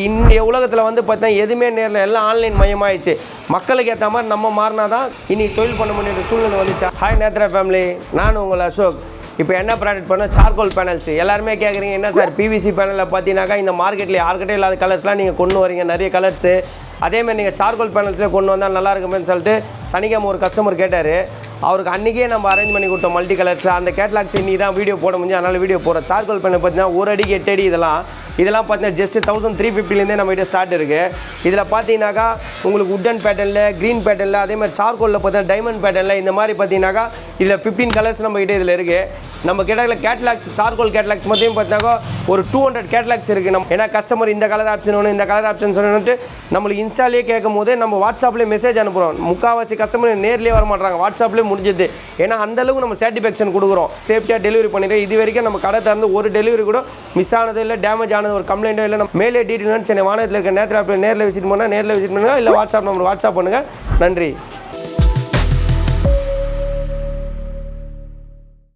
இந்த உலகத்தில் வந்து பார்த்தீங்கன்னா எதுவுமே நேரில் எல்லாம் ஆன்லைன் மயமாகிடுச்சு. மக்களுக்கு ஏற்ற மாதிரி நம்ம மாறினா தான் இன்னைக்கு தொழில் பண்ண முடியுற சூழ்நிலை வந்துச்சா. ஹாய் நேத்ரா ஃபேமிலி, நான் உங்கள் அசோக். இப்போ என்ன ப்ராடக்ட் பண்ண சார்கோல் பேனல்ஸ். எல்லாருமே கேட்குறீங்க, என்ன சார் பிவிசி பேனலில் பார்த்தீங்கன்னாக்கா இந்த மார்க்கெட்டில் யாருக்கிட்டே இல்லாத கலர்ஸ்லாம் நீங்கள் கொண்டு வரீங்க, நிறைய கலர்ஸு. அதேமாதிரி நீங்கள் சார்கோல் பேனல்ஸில் கொண்டு வந்தால் நல்லா இருக்குமேன்னு சொல்லிட்டு சனிக்கிழமை ஒரு கஸ்டமர் கேட்டார். அவருக்கு அன்றைக்கே நம்ம அரேஞ்ச் பண்ணி கொடுத்தோம் மல்டி கலர்ஸ். அந்த கேட்லாக்ஸ் இன்றைக்கி தான் வீடியோ போட முடிஞ்சு, அதனால் வீடியோ போகிறோம். சார்கோல் பேனல் பார்த்தீங்கன்னா 1 அடிக்கு 8 அடி. இதெல்லாம் பார்த்தீங்கன்னா ஜஸ்ட் 1350 நம்மகிட்ட ஸ்டார்ட் இருக்குது. இதில் பார்த்தீங்கன்னாக்கா உங்களுக்கு உட்டன் பேட்டர்னில், க்ரீன் பேட்டர்னில், அதே மாதிரி சார்கோலில் பார்த்தீங்கன்னா டைமண்ட் பேட்டர்னில், இந்த மாதிரி பார்த்தீங்கன்னாக்கா இதில் 15 கலர்ஸ் நம்மகிட்ட இதில் இருக்குது. நம்ம கிட்ட கேட்லாக்ஸ், சார்கோல் கேட்லாக்ஸ் மட்டும் பார்த்தீங்கன்னா ஒரு 200 கேட்லாக்ஸ் இருக்குது. நம்ம ஏன்னா கஸ்டமர் இந்த கலர் ஆப்ஷன் ஒன்று, இந்த கலர் ஆப்ஷன் சொன்னிட்டு நம்மளுக்கு இன்ஸ்டாலே கேட்கும் போது நம்ம வாட்ஸ்அப்லேயே மெசேஜ் அனுப்புகிறோம். முக்கால்வாசி கஸ்டமர் நேர்லேயே வர மாட்டாங்க, வாட்ஸ்அப்லேயே முடிஞ்சது. ஏன்னா அந்தளவுக்கு நம்ம சாட்டிஸ்ஃபேக்ஷன் கொடுக்குறோம், சேஃப்டியாக டெலிவரி பண்ணிடுறோம். இது வரைக்கும் நம்ம கடை திறந்து ஒரு டெலிவரி கூட மிஸ் ஆனது இல்லை, டேமேஜ் ஆனது ஒரு கம்ப்ளைண்ட்டோ இல்லை. நம்ம மேலே டீட்டெயில் சென்னை வானத்தில் இருக்க நேரத்தில் நேரில் விசிட் பண்ணால் நேரில் விசிட் பண்ணுங்கள், இல்லை வாட்ஸ்அப் நம்பர் வாட்ஸ்அப் பண்ணுங்கள். நன்றி.